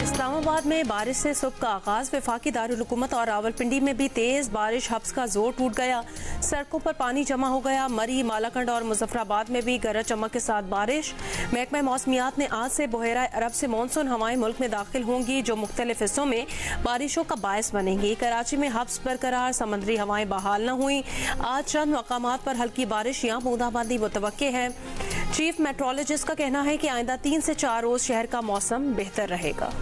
इस्लामाबाद में बारिश से सुबह का आगाज। वफाकी दारुल हुकूमत और रावलपिंडी में भी तेज बारिश, हब्स का जोर टूट गया। सड़कों पर पानी जमा हो गया। मरी, मालाकंड और मुजफ्फराबाद में भी गरज चमक के साथ बारिश। महकमा मौसमियात ने आज से बहेरा अरब से मानसून हवाएं मुल्क में दाखिल होंगी, जो मुख्तलिफ हिस्सों में बारिशों का बायस बनेंगी। कराची में हब्स बरकरार, समंदरी हवाएं बहाल न हुई। आज चंद मकामात पर हल्की बारिश या बूंदाबांदी मुतवक्के है। चीफ मेट्रोलॉजिस्ट का कहना है कि आइंदा 3 से 4 रोज शहर का मौसम बेहतर रहेगा।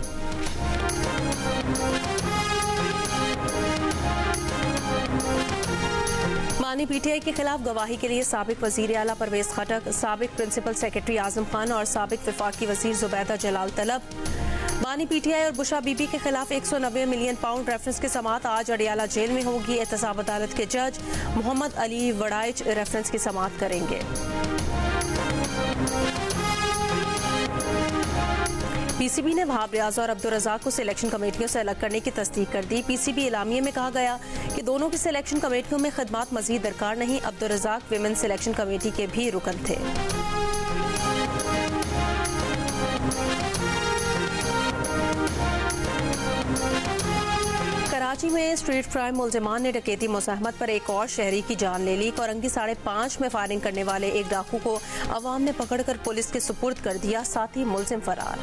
बानी पीटीआई के खिलाफ गवाही के लिए साबिक वजीर आला परवेज खटक, साबिक प्रिंसिपल सेक्रेटरी आजम खान और साबिक वफाकी वजीर जुबैदा जलाल तलब। बानी पीटीआई और बुशा बीबी के खिलाफ 190 मिलियन पाउंड रेफरेंस की समाअत आज अडियाला जेल में होगी। एहतसाब अदालत के जज मोहम्मद अली वड़ाइच रेफरेंस की समाअत करेंगे। पीसीबी ने वहाब रियाज और अब्दुल रज़ाक को सिलेक्शन कमेटियों से अलग करने की तस्दीक कर दी। पीसीबी इलामिये में कहा गया कि दोनों की सिलेक्शन कमेटियों में खिदमात मजीद दरकार नहीं। Abdul Razzaq women selection committee के भी रुकन थे। कराची में स्ट्रीट क्राइम मुलजिमान ने डकैती मुज़ाहमत पर एक और शहरी की जान ले ली। कोरंगी 5:30 में फायरिंग करने वाले एक डाकू को अवाम ने पकड़कर पुलिस के सुपुर्द कर दिया, साथ ही मुलजिम फरार।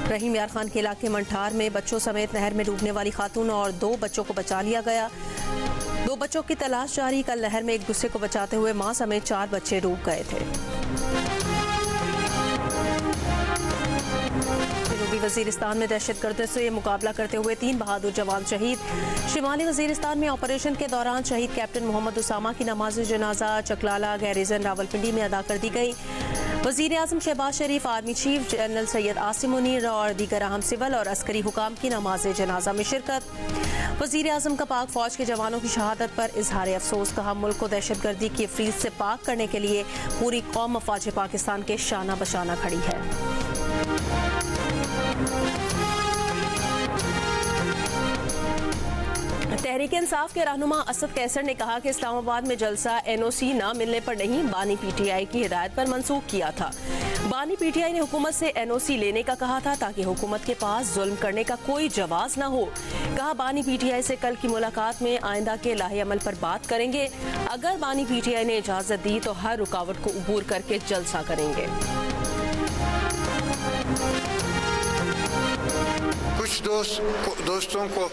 रहीम यार खान के इलाके मंठार में बच्चों समेत नहर में डूबने वाली खातून और 2 बच्चों को बचा लिया गया। 2 बच्चों की तलाश जारी। कल नहर में एक दूसरे को बचाते हुए मां समेत 4 बच्चे डूब गए थे। जनूबी वजीरिस्तान में दहशतगर्दों से मुकाबला करते हुए 3 बहादुर जवान शहीद। शिमाली वजीरिस्तान में ऑपरेशन के दौरान शहीद कैप्टन मोहम्मद उसामा की नमाज जनाजा चकलाला गैरिजन रावलपिंडी में अदा कर दी गई। वजीर आजम Shehbaz Sharif, army chief general Syed Asim Munir और दीगर अहम सिविल और अस्करी हुकाम की नमाज जनाजा में शिरकत। वजीर आजम का पाक फौज के जवानों की शहादत पर इजहार अफसोस। कहा, मुल्क को दहशतगर्दी की अफरीद से पाक करने के लिए पूरी कौम अफवाज पाकिस्तान के शाना बशाना खड़ी है। तहरीक इंसाफ के रहनुमा असद कैसर ने कहा कि इस्लामाबाद में जलसा एनओसी न मिलने पर नहीं, बानी पीटीआई की हिदायत पर मंसूख किया था। बानी पीटीआई ने हुकूमत से एनओसी लेने का कहा था ताकि हुकूमत के पास जुल्म करने का कोई जवाब न हो। कहा, बानी पीटीआई से कल की मुलाकात में आइंदा के लाहे अमल पर बात करेंगे। अगर बानी पीटीआई ने इजाजत दी तो हर रुकावट को अबूर करके जलसा करेंगे। कुछ दोस्तों को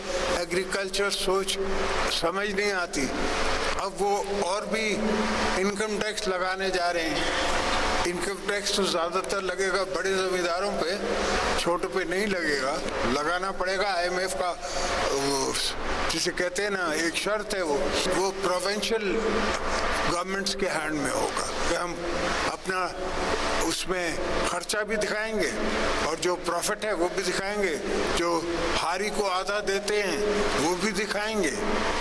एग्रीकल्चर सोच समझ नहीं आती। अब वो और भी इनकम टैक्स लगाने जा रहे हैं। इनकम टैक्स तो ज़्यादातर लगेगा बड़े ज़मींदारों पे, छोटे पे नहीं लगेगा। लगाना पड़ेगा। IMF का जिसे कहते हैं ना, एक शर्त है, वो प्रोविंशियल गवर्नमेंट्स के हैंड में होगा कि हम अपना उसमें खर्चा भी दिखाएंगे और जो प्रॉफिट है वो भी दिखाएंगे, जो हारी को आधा देते हैं वो भी दिखाएंगे।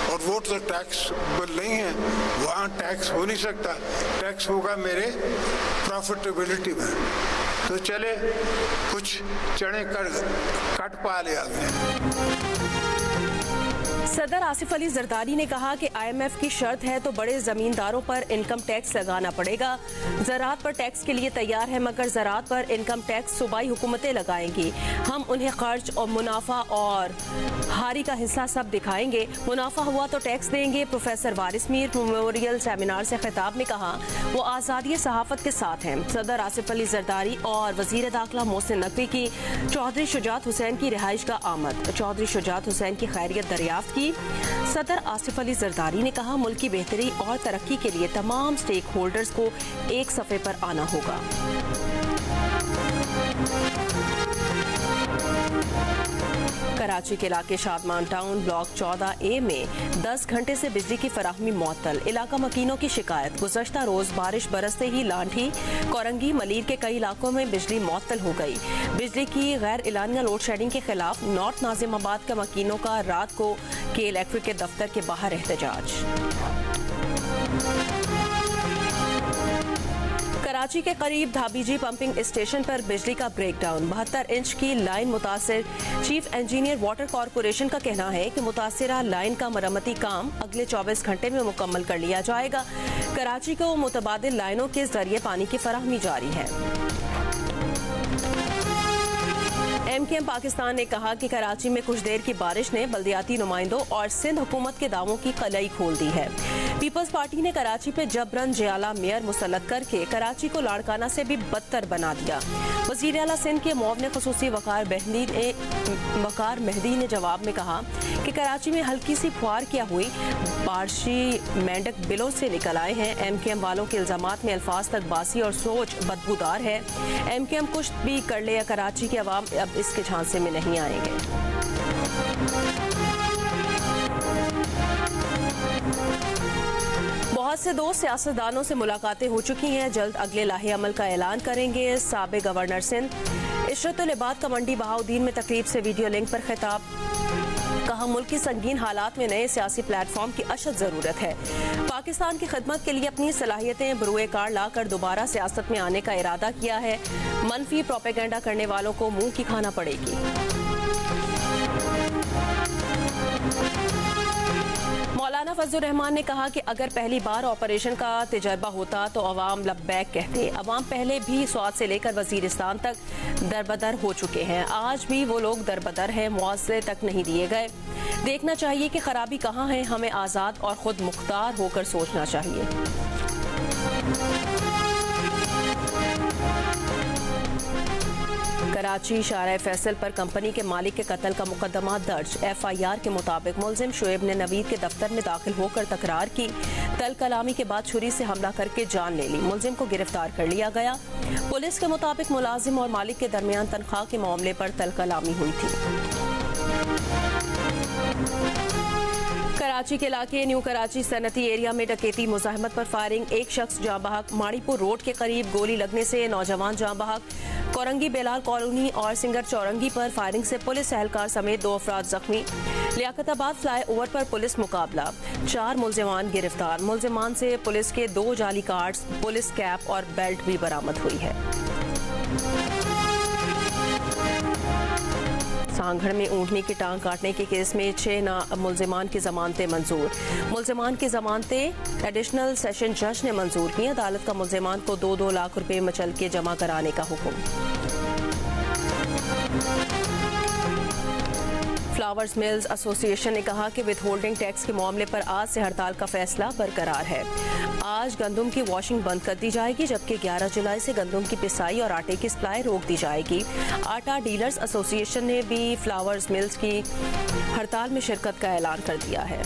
और वो तो टैक्स नहीं है, वहाँ टैक्स हो नहीं सकता। टैक्स होगा मेरे प्रॉफिटेबिलिटी में। तो चले कुछ चने कट पा लिया गया। सदर आसिफ अली जरदारी ने कहा कि IMF की शर्त है तो बड़े जमींदारों पर इनकम टैक्स लगाना पड़ेगा। ज़राअत पर टैक्स के लिए तैयार है, मगर ज़राअत पर इनकम टैक्स सूबाई हुकूमतें लगाएंगी। हम उन्हें खर्च और मुनाफा और हारी का हिस्सा सब दिखाएंगे। मुनाफा हुआ तो टैक्स देंगे। प्रोफेसर वारिस मीर मेमोरियल सेमिनार से खिताब में कहा, वो आज़ादी सहाफ़त के साथ हैं। सदर आसिफ अली जरदारी और वज़ीर दाखिला मोहसिन नकवी की चौधरी शुजात हुसैन की रिहाइश का आमद। चौधरी शुजात हुसैन की खैरियत दरियाफ्त की। सदर आसिफ अली जरदारी ने कहा, मुल्क की बेहतरी और तरक्की के लिए तमाम स्टेक होल्डर्स को एक सफ़े पर आना होगा। कराची के इलाके शादमान टाउन ब्लॉक 14A में 10 घंटे से बिजली की फराहमी मुअत्तल। इलाका मकीनों की शिकायत, गुज़श्ता रोज बारिश बरसते ही लाठी, कोरंगी, मलीर के कई इलाकों में बिजली मुअत्तल हो गई। बिजली की गैर एलानिया लोड शेडिंग के खिलाफ नॉर्थ नाजिमाबाद के मकीनों का रात को के इलेक्ट्रिक के दफ्तर के बाहर एहतजाज। कराची के करीब धाबीजी पंपिंग स्टेशन पर बिजली का ब्रेकडाउन, 72 इंच की लाइन मुतासिर। चीफ इंजीनियर वाटर कॉरपोरेशन का कहना है कि मुतासिरा लाइन का मरम्मती काम अगले 24 घंटे में मुकम्मल कर लिया जाएगा। कराची को मुतबादिल लाइनों के जरिए पानी की फराहमी जारी है। MKM पाकिस्तान ने कहा कि कराची में कुछ देर की बारिश ने बल्दियाती नुमाइंदों और सिंध हुकूमत के दावों की कलई खोल दी है। पीपल्स पार्टी ने कराची पे जबरन जियाला मेयर मुसल्लत करके कराची को लाड़काना से भी बदतर बना दिया। वज़ीर आला सिंध के मुआविन ख़ुसूसी वकार मेहदी ने जवाब में कहा कि कराची में हल्की सी फुहार क्या हुई, बारिशी मेंढक बिलों से निकल आए हैं। MKM वालों के इल्जामात में अल्फाज तक बासी और सोच बदबूदार है। MKM कुछ भी कर ले, कराची के अवाम अब इसके झांसे में नहीं आएंगे। बहुत से दोस्त सियासतदानों से मुलाकातें हो चुकी हैं, जल्द अगले लाहे अमल का ऐलान करेंगे। साबिक गवर्नर सिंध इशरतुल इबाद का मंडी बहाउद्दीन में तकरीब से वीडियो लिंक पर खिताब, कहा मुल्क की संगीन हालात में नए सियासी प्लेटफॉर्म की अशद जरूरत है। पाकिस्तान की खिदमत के लिए अपनी सलाहियतें बरूए कार लाकर दोबारा सियासत में आने का इरादा किया है। मनफी प्रोपेगेंडा करने वालों को मुंह की खाना पड़ेगी। मौलाना फजलुर रहमान ने कहा कि अगर पहली बार ऑपरेशन का तजर्बा होता तो अवाम लब्बैक कहते। अवाम पहले भी स्वात से लेकर वजीरिस्तान तक दरबदर हो चुके हैं, आज भी वो लोग दरबदर हैं, मुआवजे तक नहीं दिए गए। देखना चाहिए कि खराबी कहाँ है, हमें आज़ाद और खुद मुख्तार होकर सोचना चाहिए। कराची शारा फैसल पर कंपनी के मालिक के कत्ल का मुकदमा दर्ज। FIR के मुताबिक मुलजिम शुएब ने नवीद के दफ्तर में दाखिल होकर तकरार की, तल कलामी के बाद छुरी से हमला करके जान ले ली। मुलजिम को गिरफ्तार कर लिया गया। पुलिस के मुताबिक मुलाजिम और मालिक के दरमियान तनख्वाह के मामले पर तल कलामी हुई थी। कराची के इलाके न्यू कराची सनती एरिया में डकैती मुजाहमत पर फायरिंग, एक शख्स जाँ बहक। माड़ीपुर रोड के करीब गोली लगने से नौजवान जाँ बहक। कोरंगी बेलाल कॉलोनी और सिंगर चौरंगी पर फायरिंग से पुलिस एहलकार समेत 2 अफराद जख्मी। लियाकताबाद फ्लाई ओवर पर पुलिस मुकाबला, 4 मुलजिमान गिरफ्तार। मुलजिमान से पुलिस के 2 जाली कार्ड्स, पुलिस कैप और बेल्ट भी बरामद हुई है। सांगड़ में ऊँटनी की टांग काटने के केस में 6 मुलजिमान की जमानतें मंजूर। मुलजिमान की जमानतें एडिशनल सेशन जज ने मंजूर की। अदालत का मुलजिमान को 2-2 लाख रुपए मचल के जमा कराने का हुक्म। फ्लावर्स मिल्स एसोसिएशन ने कहा कि विथहोल्डिंग टैक्स के मामले पर आज से हड़ताल का फैसला बरकरार है। आज गंदम की वॉशिंग बंद कर दी जाएगी, जबकि 11 जुलाई से गंदम की पिसाई और आटे की सप्लाई रोक दी जाएगी। आटा डीलर्स एसोसिएशन ने भी फ्लावर्स मिल्स की हड़ताल में शिरकत का ऐलान कर दिया है।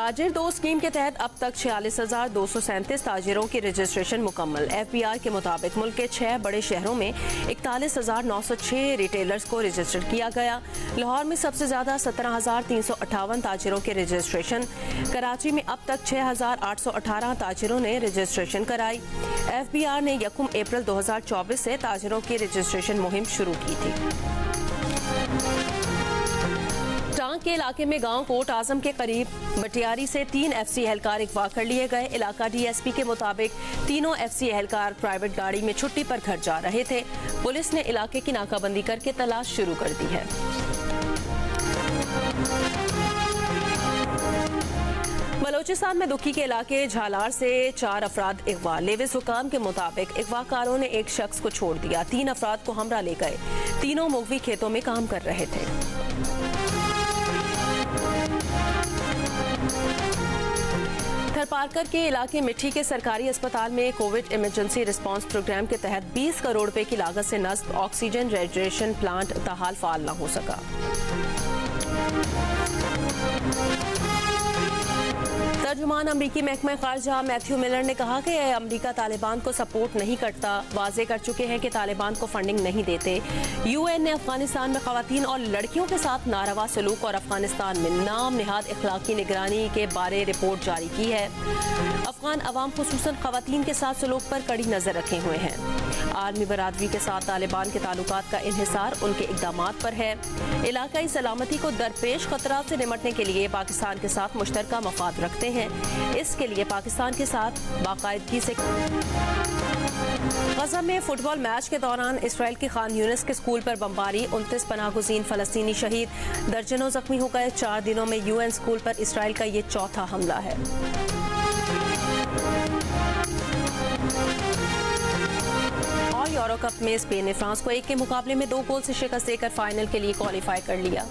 ताजिर 2 स्कीम के तहत अब तक 46,237 ताजिरों की रजिस्ट्रेशन मुकम्मल। FBR के मुताबिक मुल्क के 6 बड़े शहरों में 41,906 रिटेलर्स को रजिस्टर किया गया। लाहौर में सबसे ज्यादा 17,358 ताजिरों के रजिस्ट्रेशन। कराची में अब तक 6,818 ताजिरों ने रजिस्ट्रेशन कराई। FBR ने 1 अप्रैल 2024 से ताजिरों की रजिस्ट्रेशन मुहिम शुरू की थी। टांग के इलाके में गांव कोट आजम के करीब बटियारी से 3 FC एहलकार अगवा कर लिए गए। इलाका DSP के मुताबिक तीनों FC एहलकार प्राइवेट गाड़ी में छुट्टी पर घर जा रहे थे। पुलिस ने इलाके की नाकाबंदी करके तलाश शुरू कर दी है। बलोचिस्तान में दुखी के इलाके झालार से 4 अफराद अगवा। लेविस हुकाम के मुताबिक अगवाकारों ने एक शख्स को छोड़ दिया, 3 अफराद को हमरा ले गए। तीनों मुगवी खेतों में काम कर रहे थे। थरपारकर के इलाके मिट्टी के सरकारी अस्पताल में कोविड इमरजेंसी रिस्पांस प्रोग्राम के तहत 20 करोड़ रुपए की लागत से नस्ब ऑक्सीजन रेजरेशन प्लांट ताहाल फाल न हो सका। तर्जुमान अमरीकी महकमा खारजा मैथ्यू मिलर ने कहा कि अमरीका तालिबान को सपोर्ट नहीं करता, वाजे कर चुके हैं कि तालिबान को फंडिंग नहीं देते। UN ने अफगानिस्तान में खवातीन और लड़कियों के साथ नारवा सलूक और अफगानिस्तान में नाम निहाद इखलाकी निगरानी के बारे रिपोर्ट जारी की है। अफगान अवाम खुसूसन खवातीन के साथ सलूक पर कड़ी नजर रखे हुए हैं। आर्मी बरादरी के साथ तालिबान के ताल्लुकात का इन्हिसार उनके इक़दामात पर है। इलाकाई सलामती को दरपेश खतरात से निमटने के लिए पाकिस्तान के साथ मुश्तरका मफाद रखते हैं। इसके लिए पाकिस्तान के साथ बाकायदगी से गजा में फुटबॉल मैच के दौरान इसराइल की खान यूनिस के स्कूल पर बमबारी, 29 पनाहगुज़ीन फलस्तीनी शहीद, दर्जनों जख्मी हो गए। 4 दिनों में UN स्कूल पर इसराइल का ये चौथा हमला है। और यूरो कप में स्पेन ने फ्रांस को 1 के मुकाबले में 2 गोल से शिकस्त देकर फाइनल के लिए क्वालिफाई कर लिया।